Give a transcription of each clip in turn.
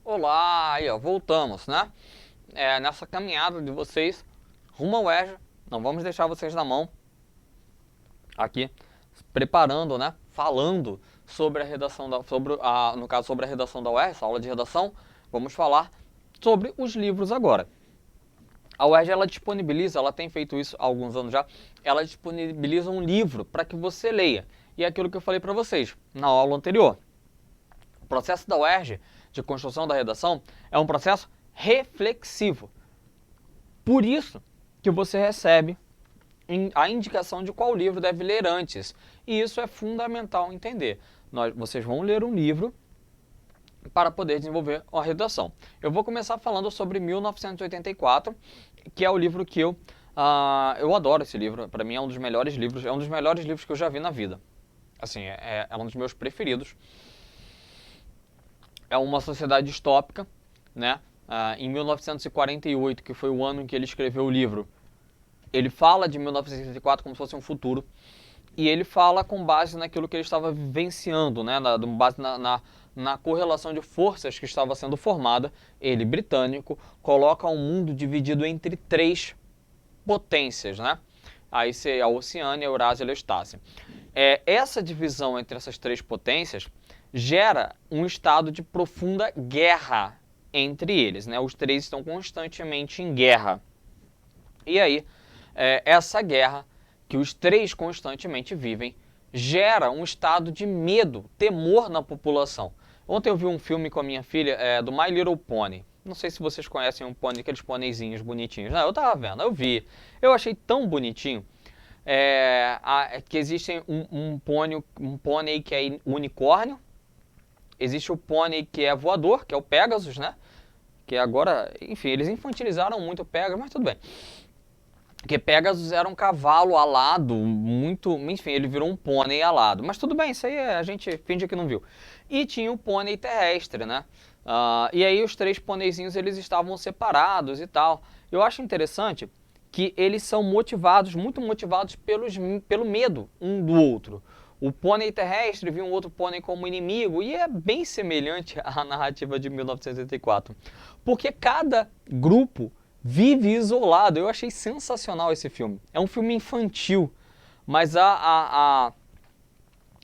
Olá, aí ó, voltamos, né? Nessa caminhada de vocês rumo ao UERJ, não vamos deixar vocês na mão aqui, preparando, né? Falando sobre a redação no caso sobre a redação da UERJ, essa aula de redação, vamos falar sobre os livros agora. A UERJ, ela disponibiliza, ela tem feito isso há alguns anos já, ela disponibiliza um livro para que você leia. E é aquilo que eu falei para vocês na aula anterior. O processo da UERJ de construção da redação é um processo reflexivo. Por isso que você recebe a indicação de qual livro deve ler antes. E isso é fundamental entender. Vocês vão ler um livro para poder desenvolver a redação. Eu vou começar falando sobre 1984, que é o livro que eu adoro esse livro. Para mim é um dos melhores livros, que eu já vi na vida. Assim, é um dos meus preferidos. É uma sociedade distópica, né? Em 1948, que foi o ano em que ele escreveu o livro, ele fala de 1964 como se fosse um futuro, e ele fala com base naquilo que ele estava vivenciando, né? Com base na correlação de forças que estava sendo formada. Ele, britânico, coloca um mundo dividido entre três potências, né? Aí seria a Oceânia, a Eurásia e a Eustácia. Essa divisão entre essas três potências gera um estado de profunda guerra entre eles, né? Os três estão constantemente em guerra. E aí, essa guerra que os três constantemente vivem gera um estado de medo, temor na população. Ontem eu vi um filme com a minha filha do My Little Pony. Não sei se vocês conhecem aqueles pôneizinhos bonitinhos. Não, eu tava vendo, eu vi. Eu achei tão bonitinho. Que existe um pônei que é unicórnio. Existe o pônei que é voador, que é o Pegasus, né? Que agora, enfim, eles infantilizaram muito o Pegasus, mas tudo bem. Porque Pegasus era um cavalo alado, enfim, ele virou um pônei alado. Mas tudo bem, isso aí a gente finge que não viu. E tinha o pônei terrestre, né? E aí os três pôneizinhos, eles estavam separados e tal. Eu acho interessante que eles são muito motivados pelo medo um do outro. O pônei terrestre viu um outro pônei como inimigo, e é bem semelhante à narrativa de 1984. Porque cada grupo vive isolado. Eu achei sensacional esse filme. É um filme infantil, mas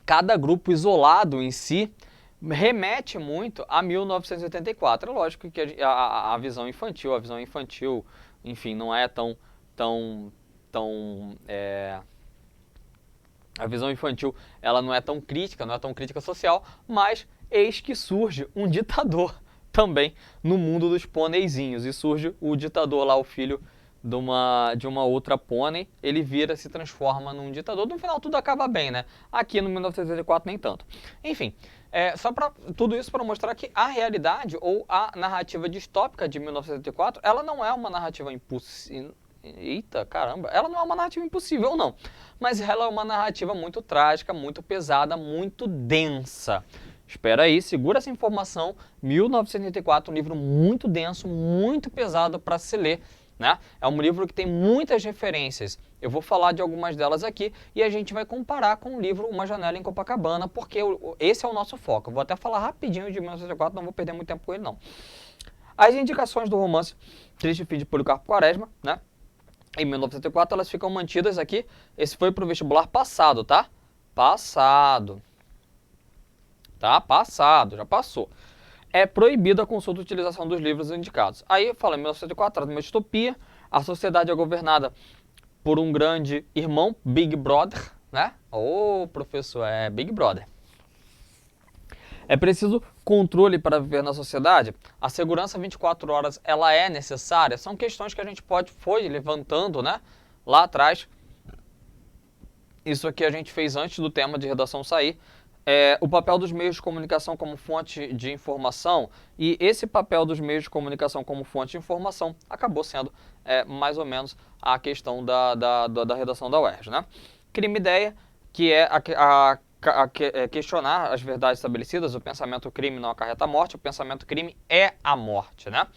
cada grupo isolado em si remete muito a 1984. É lógico que a visão infantil, enfim, não é a visão infantil, ela não é tão crítica social, mas eis que surge um ditador também no mundo dos pôneizinhos. E surge o ditador lá, o filho de uma outra pônei. Ele se transforma num ditador. No final tudo acaba bem, né? Aqui no 1984 nem tanto. Enfim, tudo isso para mostrar que a realidade ou a narrativa distópica de 1984, ela não é uma narrativa impossível. Eita, caramba, ela não é uma narrativa impossível, não. Mas ela é uma narrativa muito trágica, muito pesada, muito densa. Espera aí, segura essa informação. 1984, um livro muito denso, muito pesado para se ler, né? É um livro que tem muitas referências. Eu vou falar de algumas delas aqui e a gente vai comparar com o livro Uma Janela em Copacabana, porque esse é o nosso foco. Eu vou até falar rapidinho de 1984, não vou perder muito tempo com ele, não. As indicações do romance Triste Fim de Policarpo Quaresma, né? Em 1984, elas ficam mantidas aqui. Esse foi para o vestibular passado, tá? Passado. Tá? Passado, já passou. É proibida a consulta e utilização dos livros indicados. Aí fala, em 1904, traz uma distopia. A sociedade é governada por um grande irmão, Big Brother, né? Ô, professor, é Big Brother. É preciso controle para viver na sociedade? A segurança 24 horas, ela é necessária? São questões que a gente foi levantando, né, lá atrás. Isso aqui a gente fez antes do tema de redação sair. O papel dos meios de comunicação como fonte de informação, e esse papel dos meios de comunicação como fonte de informação acabou sendo mais ou menos a questão da redação da UERJ, né? Crime-ideia, que é questionar as verdades estabelecidas. O pensamento crime não acarreta a morte, o pensamento crime é a morte, né?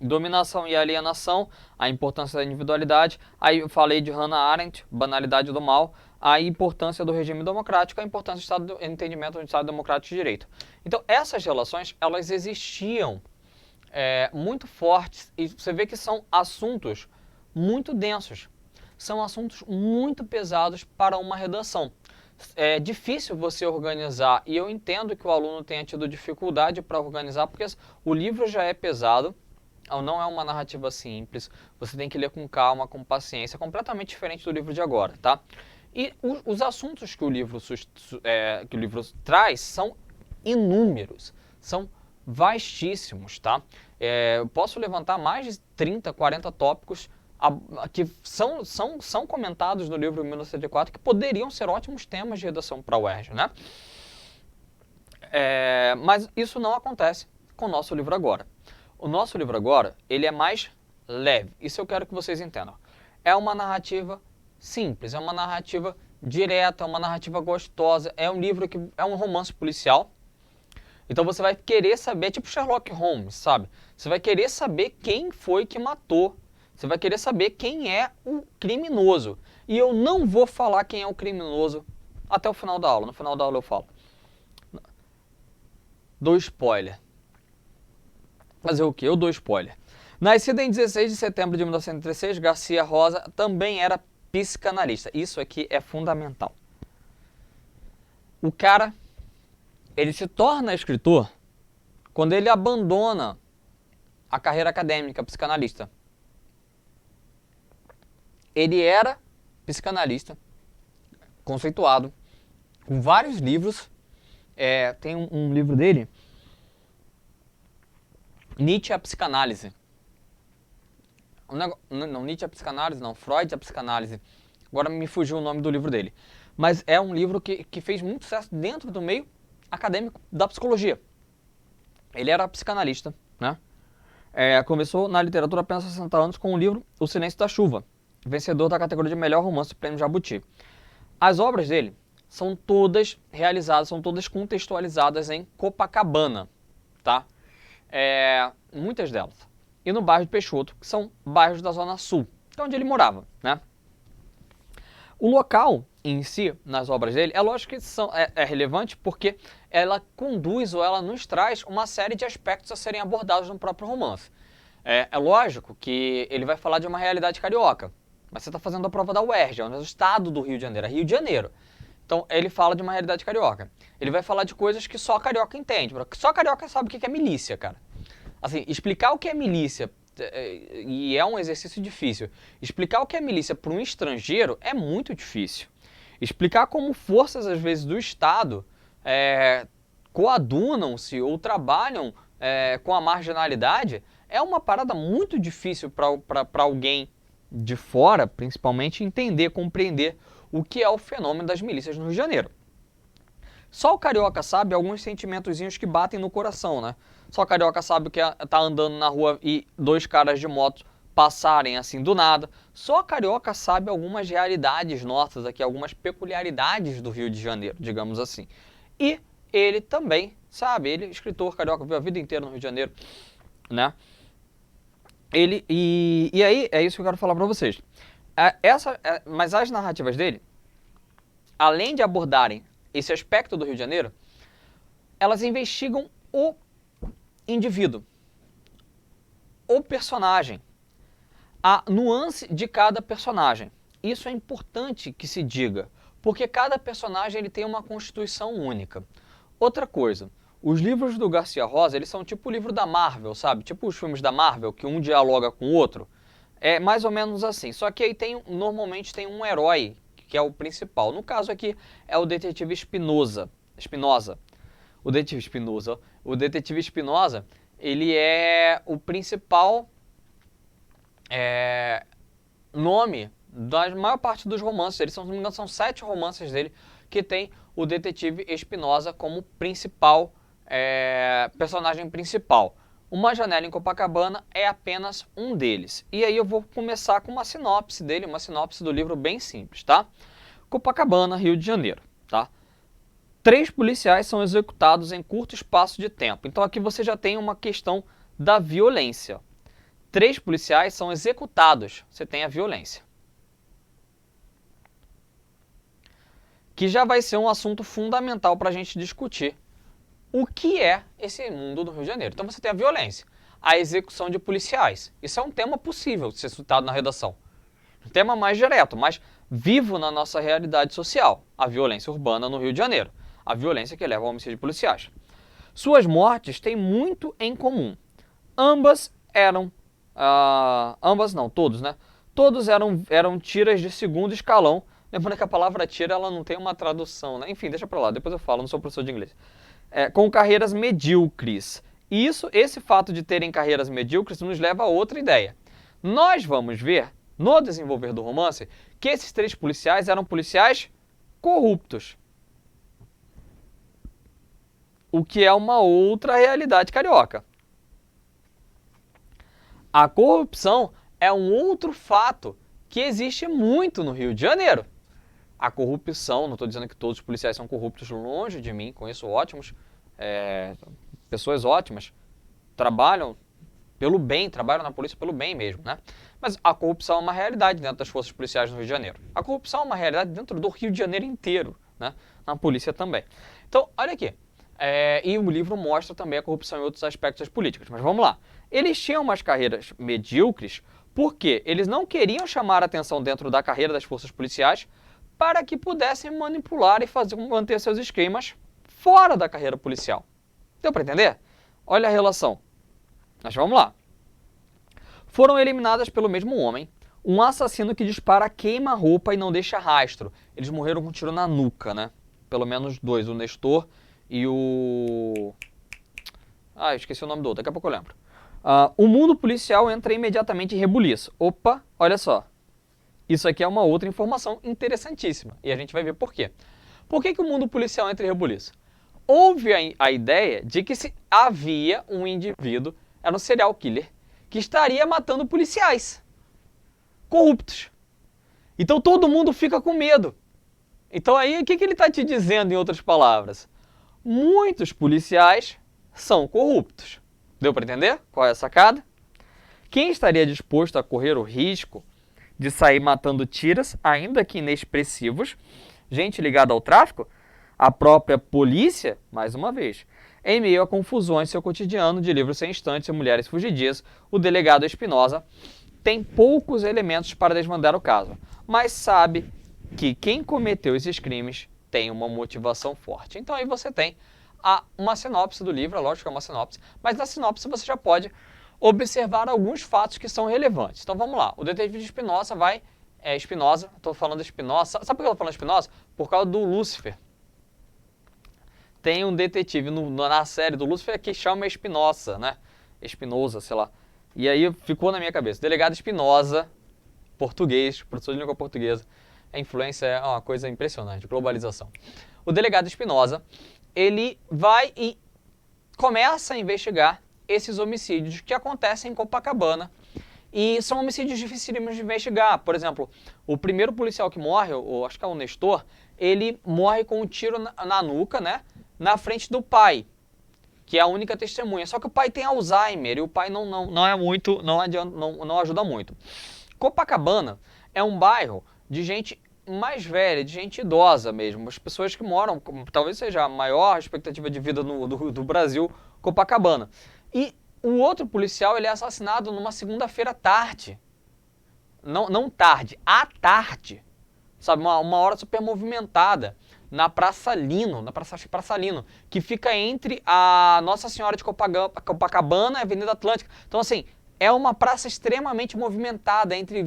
Dominação e alienação, a importância da individualidade. Aí eu falei de Hannah Arendt, banalidade do mal, a importância do regime democrático, a importância do entendimento do Estado democrático de direito. Então, essas relações, elas existiam muito fortes, e você vê que são assuntos muito densos, são assuntos muito pesados para uma redação. É difícil você organizar, e eu entendo que o aluno tenha tido dificuldade para organizar, porque o livro já é pesado, não é uma narrativa simples, você tem que ler com calma, com paciência, completamente diferente do livro de agora, tá? E os assuntos que o livro traz são inúmeros, são vastíssimos, tá? Eu posso levantar mais de 30, 40 tópicos que são comentados no livro 1974, que poderiam ser ótimos temas de redação para a UERJ, né? Mas isso não acontece com o nosso livro agora. O nosso livro agora, ele é mais leve. Isso eu quero que vocês entendam. É uma narrativa simples, é uma narrativa direta, é uma narrativa gostosa. É um livro que é um romance policial. Então você vai querer saber, tipo Sherlock Holmes, sabe? Você vai querer saber quem foi que matou. Você vai querer saber quem é o criminoso. E eu não vou falar quem é o criminoso até o final da aula. No final da aula eu falo. Dou spoiler. Fazer o quê? Eu dou spoiler. Nascida em 16 de setembro de 1936, Garcia Rosa também era psicanalista. Isso aqui é fundamental. O cara, ele se torna escritor quando ele abandona a carreira acadêmica psicanalista. Ele era psicanalista, conceituado, com vários livros. Tem um livro dele, Nietzsche a psicanálise. Não, Nietzsche a psicanálise, não, Freud a psicanálise. Agora me fugiu o nome do livro dele. Mas é um livro que fez muito sucesso dentro do meio acadêmico da psicologia. Ele era psicanalista, né? Começou na literatura apenas 60 anos com o livro O Silêncio da Chuva, vencedor da categoria de melhor romance do Prêmio Jabuti. As obras dele são todas realizadas, são todas contextualizadas em Copacabana, tá? Muitas delas. E no bairro de Peixoto, que são bairros da Zona Sul, que é onde ele morava, né? O local em si, nas obras dele, é lógico que é relevante porque ela conduz ou ela nos traz uma série de aspectos a serem abordados no próprio romance. É lógico que ele vai falar de uma realidade carioca, mas você está fazendo a prova da UERJ, é o estado do Rio de Janeiro, é Rio de Janeiro. Então ele fala de uma realidade carioca. Ele vai falar de coisas que só carioca entende, só carioca sabe o que é milícia, cara. Assim, explicar o que é milícia, e é um exercício difícil, explicar o que é milícia para um estrangeiro é muito difícil. Explicar como forças, às vezes, do Estado coadunam-se ou trabalham com a marginalidade é uma parada muito difícil para alguém de fora, principalmente, entender, compreender o que é o fenômeno das milícias no Rio de Janeiro. Só o carioca sabe alguns sentimentozinhos que batem no coração, né? Só o carioca sabe que tá andando na rua e dois caras de moto passarem assim do nada. Só o carioca sabe algumas realidades nossas aqui, algumas peculiaridades do Rio de Janeiro, digamos assim. E ele também sabe, ele, escritor carioca, viu a vida inteira no Rio de Janeiro, né? E aí, é isso que eu quero falar pra vocês. Mas as narrativas dele, além de abordarem esse aspecto do Rio de Janeiro, elas investigam o indivíduo, o personagem, a nuance de cada personagem. Isso é importante que se diga, porque cada personagem ele tem uma constituição única. Outra coisa, os livros do Garcia Rosa, eles são tipo o livro da Marvel, sabe? Tipo os filmes da Marvel, que um dialoga com o outro. É mais ou menos assim, só que aí normalmente tem um herói, que é o principal. No caso aqui é o detetive Espinosa. O detetive Espinosa, ele é o principal nome da maior parte dos romances. Se não me engano, são 7 romances dele que tem o detetive Espinosa como principal personagem principal. Uma Janela em Copacabana é apenas um deles. E aí eu vou começar com uma sinopse dele, uma sinopse do livro bem simples, tá? Copacabana, Rio de Janeiro, tá? 3 policiais são executados em curto espaço de tempo. Então aqui você já tem uma questão da violência. 3 policiais são executados, você tem a violência. Que já vai ser um assunto fundamental para a gente discutir o que é esse mundo do Rio de Janeiro. Então você tem a violência, a execução de policiais. Isso é um tema possível de ser citado na redação. Um tema mais direto, mais vivo na nossa realidade social. A violência urbana no Rio de Janeiro. A violência que leva ao homicídio de policiais. Suas mortes têm muito em comum. Ambas eram... ambas não, todos, né? Todos eram tiras de segundo escalão. Lembrando que a palavra tira ela não tem uma tradução, né? Enfim, deixa pra lá, depois eu falo, não sou professor de inglês. Com carreiras medíocres. E esse fato de terem carreiras medíocres nos leva a outra ideia. Nós vamos ver, no desenvolver do romance, que esses 3 policiais eram policiais corruptos. O que é uma outra realidade carioca. A corrupção é um outro fato que existe muito no Rio de Janeiro. A corrupção, não estou dizendo que todos os policiais são corruptos, longe de mim, conheço ótimos, pessoas ótimas, trabalham pelo bem, trabalham na polícia pelo bem mesmo, né? Mas a corrupção é uma realidade dentro das forças policiais no Rio de Janeiro. A corrupção é uma realidade dentro do Rio de Janeiro inteiro, né? Na polícia também. Então, olha aqui. E o livro mostra também a corrupção em outros aspectos das políticas. Mas vamos lá. Eles tinham umas carreiras medíocres porque eles não queriam chamar a atenção dentro da carreira das forças policiais para que pudessem manipular e manter seus esquemas fora da carreira policial. Deu para entender? Olha a relação. Mas vamos lá. Foram eliminadas pelo mesmo homem, um assassino que dispara queima-roupa e não deixa rastro. Eles morreram com um tiro na nuca, né? Pelo menos 2, o Nestor e o... esqueci o nome do outro, daqui a pouco eu lembro. O mundo policial entra imediatamente em rebuliço. Opa, olha só. Isso aqui é uma outra informação interessantíssima. E a gente vai ver por quê. Por que o mundo policial entra em rebuliço? Houve a ideia de que se havia um indivíduo, era um serial killer, que estaria matando policiais corruptos. Então todo mundo fica com medo. Então aí o que ele está te dizendo em outras palavras? Muitos policiais são corruptos. Deu para entender qual é a sacada? Quem estaria disposto a correr o risco de sair matando tiras, ainda que inexpressivos, gente ligada ao tráfico? A própria polícia, mais uma vez. Em meio a confusões em seu cotidiano de livros sem instantes e mulheres fugidias, o delegado Espinosa tem poucos elementos para desvendar o caso, mas sabe que quem cometeu esses crimes tem uma motivação forte. Então aí você tem uma sinopse do livro, lógico que é uma sinopse, mas na sinopse você já pode observar alguns fatos que são relevantes. Então vamos lá, o detetive Espinosa estou falando Espinosa, sabe por que eu estou falando Espinosa? Por causa do Lúcifer. Tem um detetive na série do Lúcifer que chama Espinosa, né? Espinosa, sei lá. E aí ficou na minha cabeça, delegado Espinosa, português, professor de língua portuguesa. A influência é uma coisa impressionante, globalização. O delegado Espinosa, ele vai e começa a investigar esses homicídios que acontecem em Copacabana. E são homicídios dificílimos de investigar. Por exemplo, o primeiro policial que morre, acho que é o Nestor, ele morre com um tiro na nuca, né? Na frente do pai, que é a única testemunha. Só que o pai tem Alzheimer e o pai não ajuda muito. Copacabana é um bairro de gente mais velha, de gente idosa mesmo. As pessoas que moram, talvez seja a maior expectativa de vida do Brasil, Copacabana. E o outro policial, ele é assassinado numa segunda-feira à tarde. Não tarde, à tarde. Sabe, uma hora super movimentada. Na Praça Lino, que fica entre a Nossa Senhora de Copacabana e a Avenida Atlântica. Então, assim, é uma praça extremamente movimentada, entre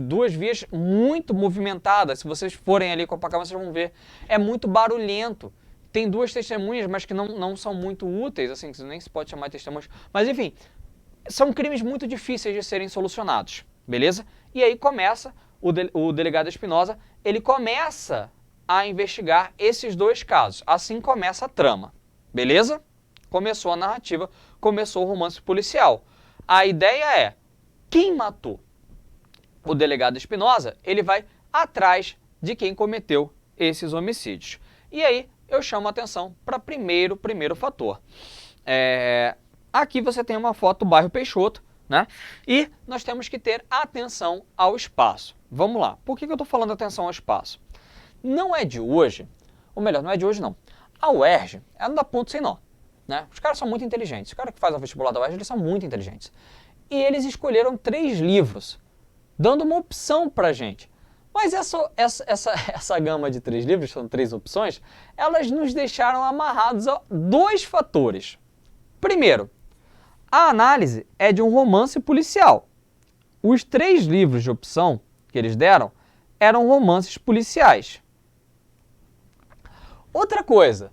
duas vias muito movimentadas. Se vocês forem ali em Copacabana, vocês vão ver. É muito barulhento. Tem 2 testemunhas, mas que não são muito úteis, assim, nem se pode chamar de testemunhas. Mas, enfim, são crimes muito difíceis de serem solucionados, beleza? E aí começa, o delegado Espinosa, ele começa a investigar esses 2 casos. Assim começa a trama, beleza? Começou a narrativa, começou o romance policial. A ideia é, quem matou? O delegado Espinosa, ele vai atrás de quem cometeu esses homicídios. E aí, eu chamo a atenção para primeiro fator. Aqui você tem uma foto do bairro Peixoto, né? E nós temos que ter atenção ao espaço. Vamos lá. Por que eu estou falando atenção ao espaço? Não é de hoje, ou melhor, não é de hoje não. A UERJ, ela não dá ponto sem nó, né? Os caras são muito inteligentes. Os caras que fazem o vestibular da UERJ, eles são muito inteligentes. E eles escolheram 3 livros, dando uma opção pra gente. Mas essa gama de 3 livros, são 3 opções, elas nos deixaram amarrados a 2 fatores. Primeiro, a análise é de um romance policial. Os 3 livros de opção que eles deram eram romances policiais. Outra coisa,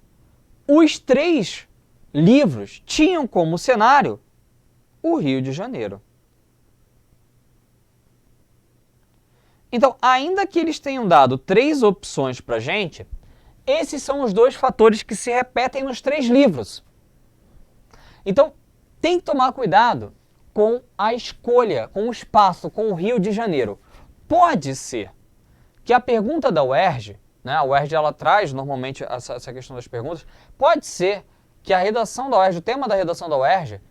os 3 livros tinham como cenário o Rio de Janeiro. Então, ainda que eles tenham dado 3 opções para a gente, esses são os 2 fatores que se repetem nos 3 livros. Então, tem que tomar cuidado com a escolha, com o espaço, com o Rio de Janeiro. Pode ser que a pergunta da UERJ, né, a UERJ ela traz normalmente essa questão das perguntas, pode ser que a redação da UERJ, o tema da redação da UERJ,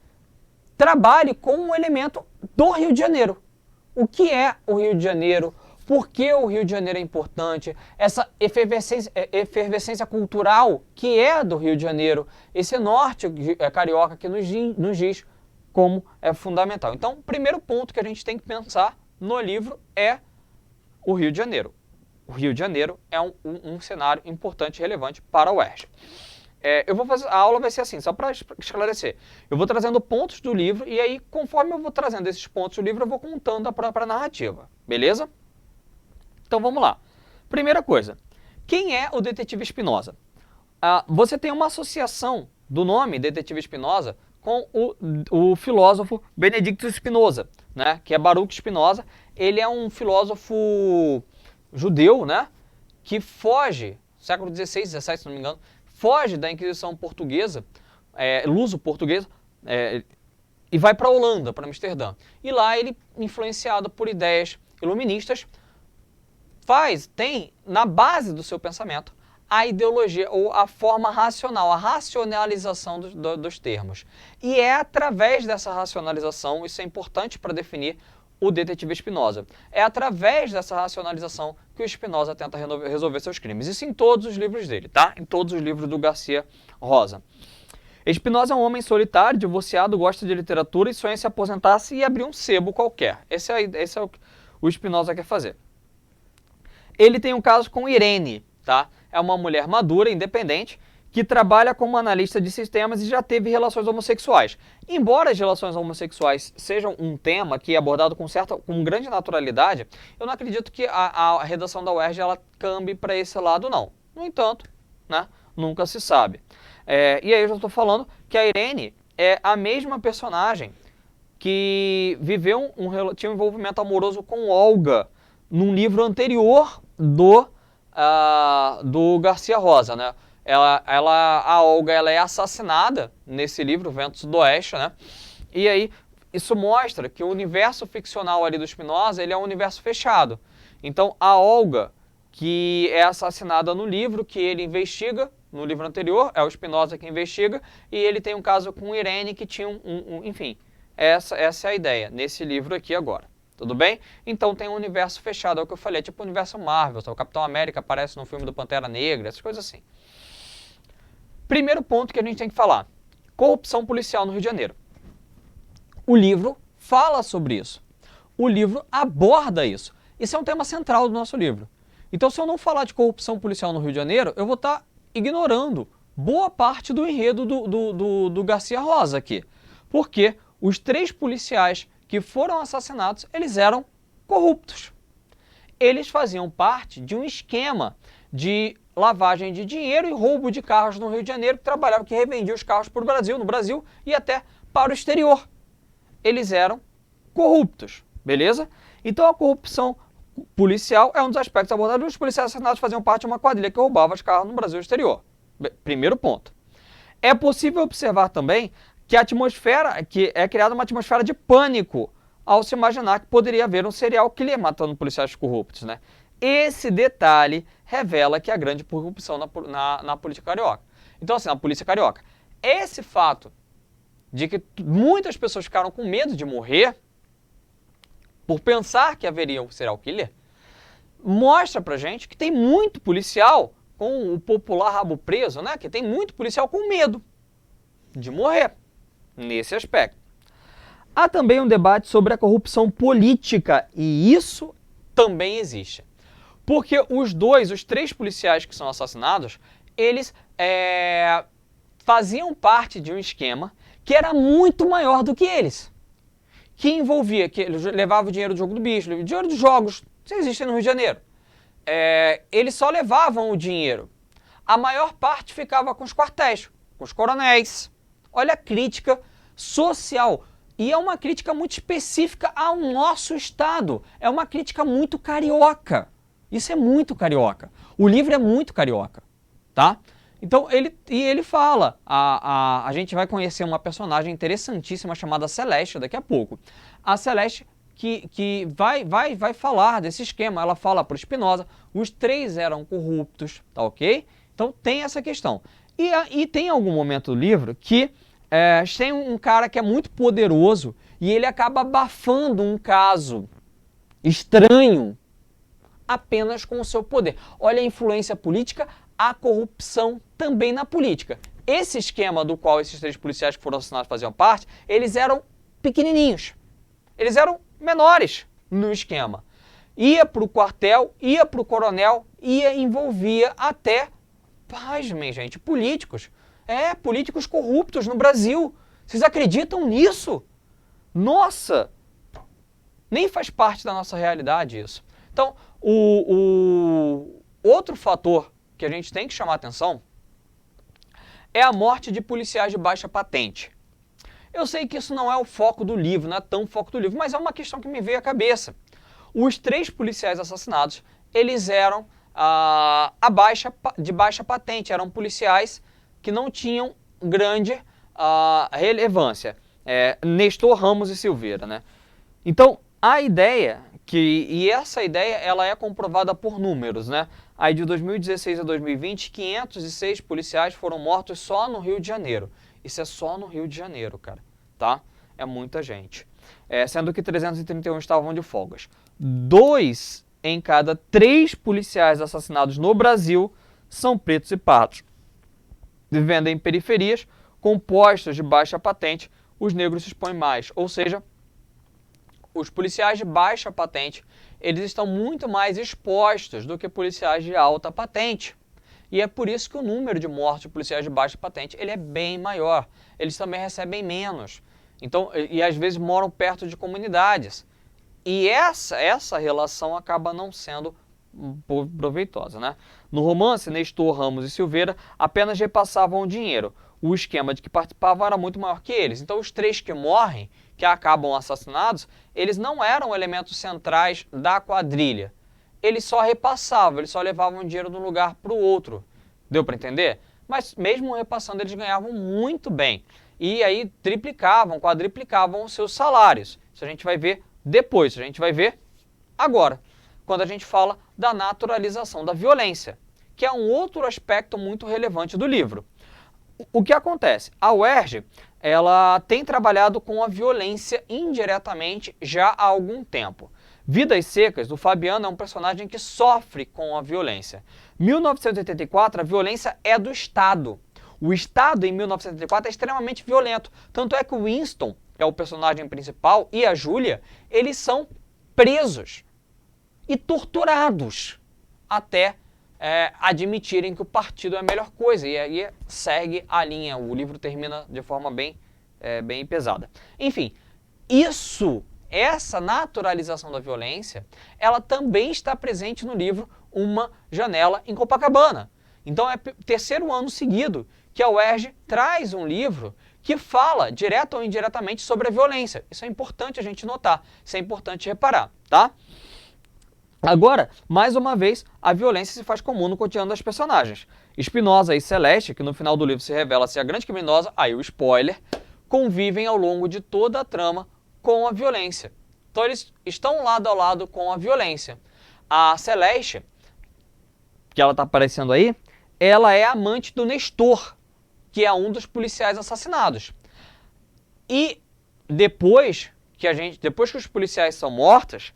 trabalhe com um elemento do Rio de Janeiro. O que é o Rio de Janeiro? Por que o Rio de Janeiro é importante? Essa efervescência cultural que é do Rio de Janeiro, esse norte carioca que nos diz como é fundamental. Então, o primeiro ponto que a gente tem que pensar no livro é o Rio de Janeiro. O Rio de Janeiro é um cenário importante e relevante para o UERJ. A aula vai ser assim, só para esclarecer. Eu vou trazendo pontos do livro e aí, conforme eu vou trazendo esses pontos do livro, eu vou contando a própria narrativa. Beleza? Então vamos lá. Primeira coisa, quem é o detetive Spinoza? Você tem uma associação do nome detetive Spinoza com o filósofo Benedicto Spinoza, né? Que é Baruch Spinoza. Ele é um filósofo judeu, né? Que foge, século XVI, XVII, se não me engano, foge da Inquisição portuguesa, luso-portuguesa, e vai para a Holanda, para Amsterdã. E lá ele, influenciado por ideias iluministas, tem na base do seu pensamento a ideologia ou a forma racional, a racionalização dos termos. E é através dessa racionalização, isso é importante para definir o detetive Spinoza, é através dessa racionalização que o Spinoza tenta resolver seus crimes. Isso em todos os livros dele, tá? Em todos os livros do Garcia Rosa. Spinoza é um homem solitário, divorciado, gosta de literatura e sonha em se aposentar-se e abrir um sebo qualquer. Esse é o que o Spinoza quer fazer. Ele tem um caso com Irene, tá? É uma mulher madura, independente, que trabalha como analista de sistemas e já teve relações homossexuais. Embora as relações homossexuais sejam um tema que é abordado com grande naturalidade, eu não acredito que a redação da UERJ ela cambe para esse lado, não. No entanto, né, nunca se sabe. E aí eu já estou falando que a Irene é a mesma personagem que tinha um envolvimento amoroso com Olga num livro anterior do Garcia Rosa, né? A Olga ela é assassinada nesse livro, Ventos do Oeste, né? E aí isso mostra que o universo ficcional ali do Spinoza ele é um universo fechado. Então a Olga, que é assassinada no livro que ele investiga, no livro anterior, é o Spinoza que investiga, e ele tem um caso com Irene que tinha enfim, essa é a ideia nesse livro aqui agora. Tudo bem? Então tem um universo fechado, é o que eu falei, é tipo o universo Marvel, o Capitão América aparece no filme do Pantera Negra, essas coisas assim. Primeiro ponto que a gente tem que falar, corrupção policial no Rio de Janeiro. O livro fala sobre isso. O livro aborda isso. Isso é um tema central do nosso livro. Então se eu não falar de corrupção policial no Rio de Janeiro, eu vou estar ignorando boa parte do enredo do Garcia Rosa aqui. Porque os 3 policiais que foram assassinados, eles eram corruptos. Eles faziam parte de um esquema de lavagem de dinheiro e roubo de carros no Rio de Janeiro, que revendia os carros para o Brasil, no Brasil e até para o exterior. Eles eram corruptos, beleza? Então a corrupção policial é um dos aspectos abordados. Os policiais assassinados faziam parte de uma quadrilha que roubava os carros no Brasil e exterior. Primeiro ponto. É possível observar também que é criada uma atmosfera de pânico ao se imaginar que poderia haver um serial killer matando policiais corruptos, né? Esse detalhe revela que há grande corrupção na política carioca. Então, assim, na polícia carioca. Esse fato de que muitas pessoas ficaram com medo de morrer por pensar que haveria um serial killer, mostra pra gente que tem muito policial com o popular rabo preso, né? Que tem muito policial com medo de morrer nesse aspecto. Há também um debate sobre a corrupção política, e isso também existe. Porque os 3 policiais que são assassinados, eles faziam parte de um esquema que era muito maior do que eles. Que envolvia, que eles levavam o dinheiro do jogo do bicho, o dinheiro dos jogos, que existem no Rio de Janeiro. Eles só levavam o dinheiro. A maior parte ficava com os quartéis, com os coronéis. Olha a crítica social. E é uma crítica muito específica ao nosso Estado. É uma crítica muito carioca. Isso é muito carioca. O livro é muito carioca, tá? Então, ele fala, a gente vai conhecer uma personagem interessantíssima chamada Celeste daqui a pouco. A Celeste que vai falar desse esquema, ela fala para o Spinoza, os 3 eram corruptos, tá ok? Então, tem essa questão. E tem algum momento do livro que tem um cara que é muito poderoso e ele acaba abafando um caso estranho apenas com o seu poder. Olha a influência política, a corrupção também na política. Esse esquema do qual esses 3 policiais que foram assassinados faziam parte, eles eram pequenininhos. Eles eram menores no esquema. Ia para o quartel, ia para o coronel, envolvia até, pasmem, gente, políticos. Políticos corruptos no Brasil. Vocês acreditam nisso? Nossa! Nem faz parte da nossa realidade isso. Então, o outro fator que a gente tem que chamar a atenção é a morte de policiais de baixa patente. Eu sei que isso não é o foco do livro, não é tão foco do livro, mas é uma questão que me veio à cabeça. Os 3 policiais assassinados, eles eram de baixa patente, eram policiais que não tinham grande relevância. Nestor Ramos e Silveira, né? Então, a ideia, e essa ideia ela é comprovada por números, né? Aí de 2016 a 2020, 506 policiais foram mortos só no Rio de Janeiro. Isso é só no Rio de Janeiro, cara, tá? É muita gente. Sendo que 331 estavam de folgas. 2 em cada 3 policiais assassinados no Brasil são pretos e pardos. Vivendo em periferias, com postos de baixa patente, os negros se expõem mais. Ou seja, os policiais de baixa patente, eles estão muito mais expostos do que policiais de alta patente. E é por isso que o número de mortes de policiais de baixa patente ele é bem maior. Eles também recebem menos. Então, e às vezes moram perto de comunidades. E essa relação acaba não sendo proveitosa, né? No romance, Nestor, Ramos e Silveira apenas repassavam o dinheiro. O esquema de que participavam era muito maior que eles. Então, os 3 que morrem, que acabam assassinados, eles não eram elementos centrais da quadrilha. Eles só repassavam, eles só levavam o dinheiro de um lugar para o outro. Deu para entender? Mas mesmo repassando, eles ganhavam muito bem. E aí triplicavam, quadriplicavam os seus salários. Isso a gente vai ver depois, a gente vai ver agora, quando a gente fala da naturalização da violência, que é um outro aspecto muito relevante do livro. O que acontece? A UERJ, ela tem trabalhado com a violência indiretamente já há algum tempo. Vidas Secas, do Fabiano, é um personagem que sofre com a violência. 1984, a violência é do Estado. O Estado, em 1984, é extremamente violento. Tanto é que o Winston, que é o personagem principal, e a Júlia, eles são presos e torturados até admitirem que o partido é a melhor coisa. E aí segue a linha. O livro termina de forma bem pesada. Enfim, essa naturalização da violência, ela também está presente no livro Uma Janela em Copacabana. Então é o 3º ano seguido que a UERJ traz um livro que fala, direto ou indiretamente, sobre a violência. Isso é importante a gente notar, isso é importante reparar, tá? Agora, mais uma vez, a violência se faz comum no cotidiano das personagens. Spinoza e Celeste, que no final do livro se revela ser a grande criminosa, aí o spoiler, convivem ao longo de toda a trama com a violência. Então eles estão lado a lado com a violência. A Celeste, que ela está aparecendo aí, ela é amante do Nestor, que é um dos policiais assassinados. E depois que os policiais são mortos,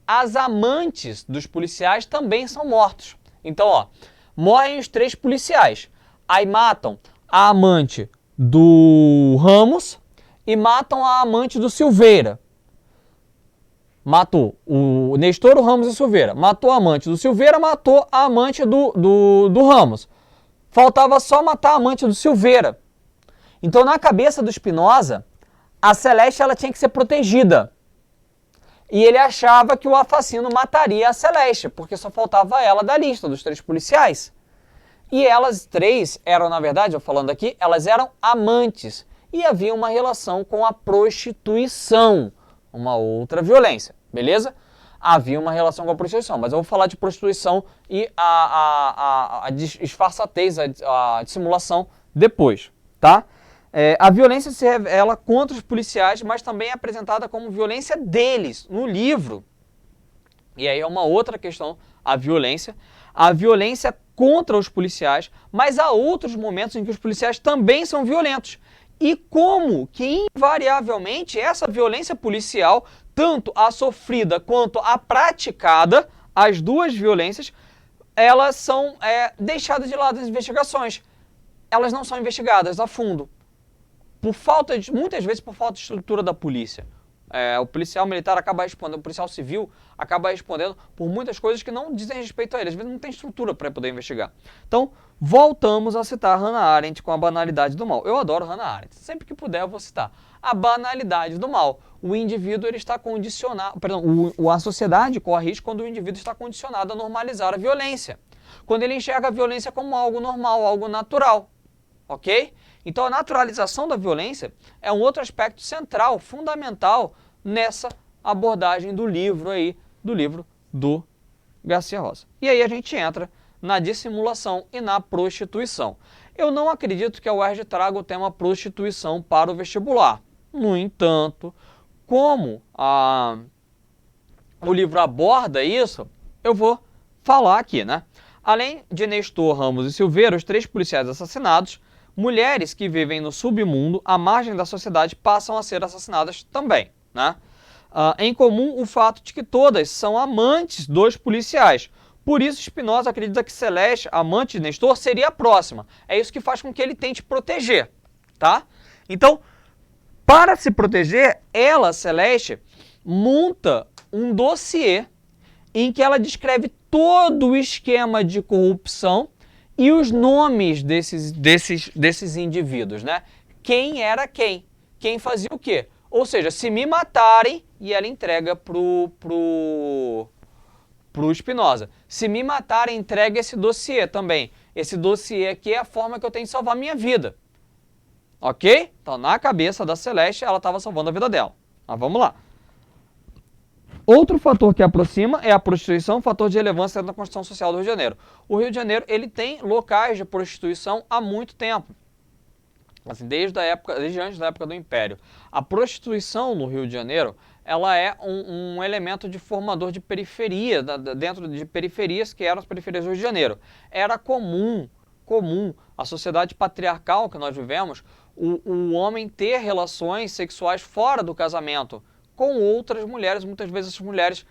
as amantes dos policiais também são mortos. Então, ó, morrem os 3 policiais. Aí matam a amante do Ramos e matam a amante do Silveira. Matou o Nestor, o Ramos e o Silveira. Matou a amante do Silveira, matou a amante do Ramos. Faltava só matar a amante do Silveira. Então, na cabeça do Spinoza, a Celeste ela tinha que ser protegida. E ele achava que o assassino mataria a Celeste, porque só faltava ela da lista dos 3 policiais. E elas 3 eram, na verdade, eu falando aqui, elas eram amantes. E havia uma relação com a prostituição, uma outra violência, beleza? Havia uma relação com a prostituição, mas eu vou falar de prostituição e a disfarçatez, a dissimulação depois, tá? A violência se revela contra os policiais, mas também é apresentada como violência deles, no livro. E aí é uma outra questão, a violência contra os policiais, mas há outros momentos em que os policiais também são violentos. E como que, invariavelmente, essa violência policial, tanto a sofrida quanto a praticada, as duas violências, elas são deixadas de lado nas investigações. Elas não são investigadas a fundo. Muitas vezes por falta de estrutura da polícia. O policial militar acaba respondendo, o policial civil acaba respondendo por muitas coisas que não dizem respeito a ele. Às vezes não tem estrutura para poder investigar. Então, voltamos a citar Hannah Arendt com a banalidade do mal. Eu adoro Hannah Arendt. Sempre que puder eu vou citar. A banalidade do mal. O indivíduo ele está condicionado... a sociedade corre risco quando o indivíduo está condicionado a normalizar a violência. Quando ele enxerga a violência como algo normal, algo natural. Ok? Então a naturalização da violência é um outro aspecto central, fundamental nessa abordagem do livro do Garcia Rosa. E aí a gente entra na dissimulação e na prostituição. Eu não acredito que a UERJ traga o tema prostituição para o vestibular. No entanto, como o livro aborda isso, eu vou falar aqui, né? Além de Nestor, Ramos e Silveira, os 3 policiais assassinados, mulheres que vivem no submundo, à margem da sociedade, passam a ser assassinadas também, né? Em comum o fato de que todas são amantes dos policiais. Por isso, Spinoza acredita que Celeste, amante de Nestor, seria a próxima. É isso que faz com que ele tente proteger, tá? Então, para se proteger, ela, Celeste, monta um dossiê em que ela descreve todo o esquema de corrupção e os nomes desses indivíduos, né? Quem era quem? Quem fazia o quê? Ou seja, se me matarem, e ela entrega pro Spinoza. Se me matarem, entrega esse dossiê também. Esse dossiê aqui é a forma que eu tenho de salvar a minha vida. Ok? Então, na cabeça da Celeste, ela estava salvando a vida dela. Mas vamos lá. Outro fator que aproxima é a prostituição, fator de relevância na construção social do Rio de Janeiro. O Rio de Janeiro ele tem locais de prostituição há muito tempo, assim, desde antes da época do Império. A prostituição no Rio de Janeiro ela é um elemento de formador de periferia, dentro de periferias que eram as periferias do Rio de Janeiro. Era comum a sociedade patriarcal que nós vivemos, o homem ter relações sexuais fora do casamento, com outras mulheres, muitas vezes as mulheres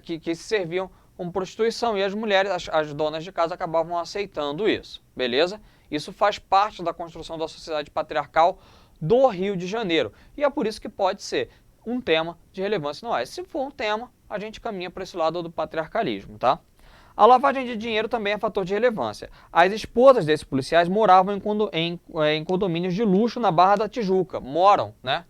que se serviam como prostituição, e as mulheres, as donas de casa acabavam aceitando isso, beleza? Isso faz parte da construção da sociedade patriarcal do Rio de Janeiro, e é por isso que pode ser um tema de relevância no AES. Se for um tema, a gente caminha para esse lado do patriarcalismo, tá? A lavagem de dinheiro também é fator de relevância. As esposas desses policiais moravam em condomínios de luxo na Barra da Tijuca, moram, né?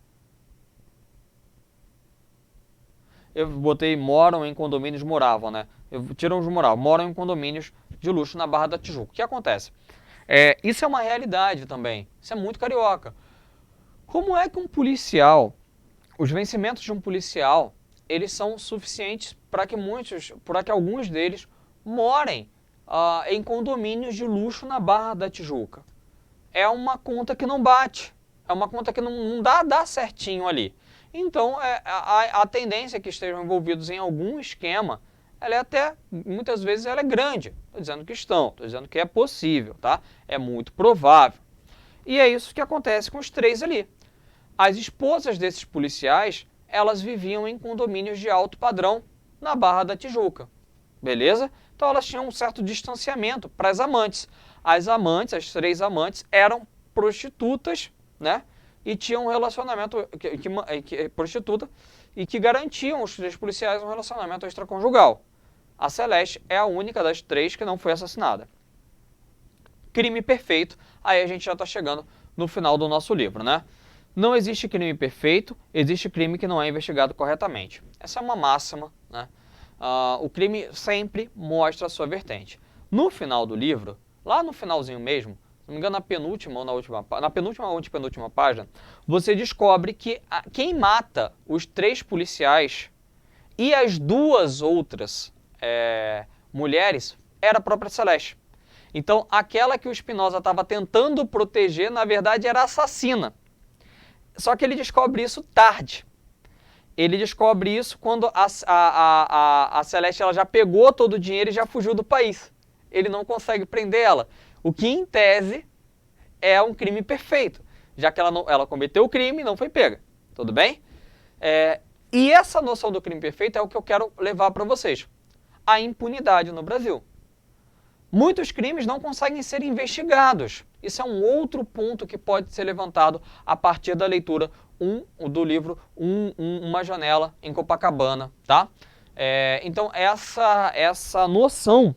Eu botei moram em condomínios, moravam, né? Tiram os moram em condomínios de luxo na Barra da Tijuca. O que acontece? Isso é uma realidade também. Isso é muito carioca. Como é que um policial, os vencimentos de um policial, eles são suficientes para que alguns deles morem em condomínios de luxo na Barra da Tijuca? É uma conta que não bate. É uma conta que não dá certinho ali. Então, a tendência é que estejam envolvidos em algum esquema, ela é até, muitas vezes, ela é grande. Estou dizendo que estão, estou dizendo que é possível, tá? É muito provável. E é isso que acontece com os 3 ali. As esposas desses policiais, elas viviam em condomínios de alto padrão na Barra da Tijuca, beleza? Então elas tinham um certo distanciamento para as amantes. As amantes, as 3 amantes, eram prostitutas, né? E tinham um relacionamento prostituta e que garantiam os 3 policiais um relacionamento extraconjugal. A Celeste é a única das 3 que não foi assassinada. Crime perfeito, aí a gente já está chegando no final do nosso livro, né? Não existe crime perfeito, existe crime que não é investigado corretamente. Essa é uma máxima, né? O crime sempre mostra a sua vertente. No final do livro, lá no finalzinho mesmo, se não me engano na penúltima ou na penúltima ou antepenúltima página, você descobre que quem mata os 3 policiais e as 2 outras mulheres era a própria Celeste. Então, aquela que o Espinosa estava tentando proteger, na verdade, era assassina. Só que ele descobre isso tarde. Ele descobre isso quando a Celeste ela já pegou todo o dinheiro e já fugiu do país. Ele não consegue prender ela. O que, em tese, é um crime perfeito, já que ela cometeu o crime e não foi pega. Tudo bem? E essa noção do crime perfeito é o que eu quero levar para vocês. A impunidade no Brasil. Muitos crimes não conseguem ser investigados. Isso é um outro ponto que pode ser levantado a partir da leitura do livro Uma Janela em Copacabana, tá? Então essa noção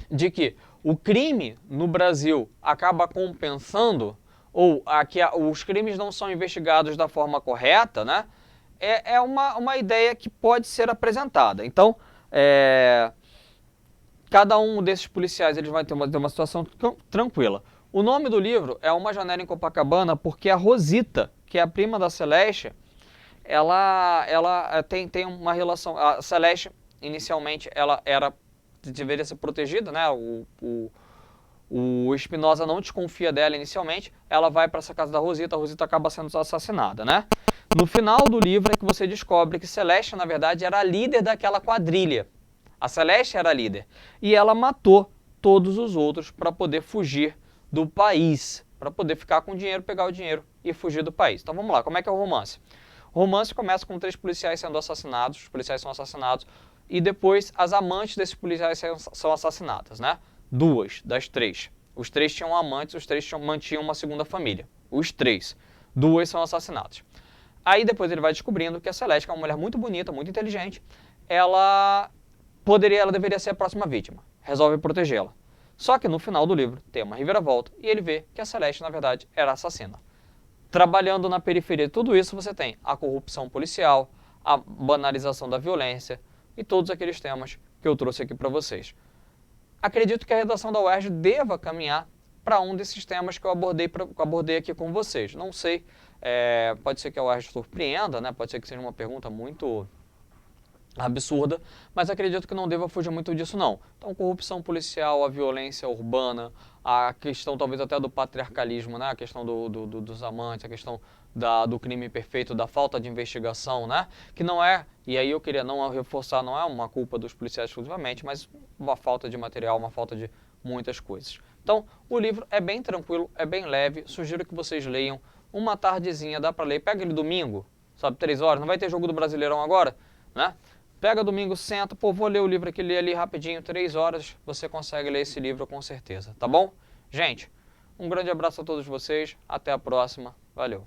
de que o crime no Brasil acaba compensando ou que os crimes não são investigados da forma correta, né? É uma ideia que pode ser apresentada. Então, cada um desses policiais eles vai ter uma situação tranquila. O nome do livro é Uma Janela em Copacabana porque a Rosita, que é a prima da Celeste, ela tem uma relação... A Celeste, inicialmente, ela deveria ser protegida, né? O Espinosa não desconfia dela inicialmente, ela vai para essa casa da Rosita, a Rosita acaba sendo assassinada, né? No final do livro é que você descobre que Celeste, na verdade, era a líder daquela quadrilha. A Celeste era a líder. E ela matou todos os outros para poder fugir do país. Para poder ficar com o dinheiro, pegar o dinheiro e fugir do país. Então vamos lá, como é que é o romance? O romance começa com 3 policiais sendo assassinados, os policiais são assassinados, e depois as amantes desses policiais são assassinadas, né? 2 das 3. Os 3 tinham amantes, os 3 mantinham uma segunda família. Os 3. 2 são assassinadas. Aí depois ele vai descobrindo que a Celeste, que é uma mulher muito bonita, muito inteligente, ela deveria ser a próxima vítima. Resolve protegê-la. Só que no final do livro tem uma reviravolta e ele vê que a Celeste, na verdade, era assassina. Trabalhando na periferia de tudo isso, você tem a corrupção policial, a banalização da violência e todos aqueles temas que eu trouxe aqui para vocês. Acredito que a redação da UERJ deva caminhar para um desses temas que eu abordei aqui com vocês. Não sei, pode ser que a UERJ surpreenda, né? Pode ser que seja uma pergunta muito absurda, mas acredito que não deva fugir muito disso não. Então, corrupção policial, a violência urbana, a questão talvez até do patriarcalismo, né? A questão dos amantes, a questão do crime perfeito, da falta de investigação, né? Que não é, e aí eu queria não reforçar, não é uma culpa dos policiais exclusivamente, mas uma falta de material, uma falta de muitas coisas. Então, o livro é bem tranquilo, é bem leve, sugiro que vocês leiam uma tardezinha, dá para ler, pega ele domingo, sabe, 3 horas, não vai ter jogo do Brasileirão agora, né? Pega domingo, senta, vou ler o livro aqui, lê ali rapidinho, 3 horas, você consegue ler esse livro com certeza, tá bom? Gente, um grande abraço a todos vocês, até a próxima, valeu!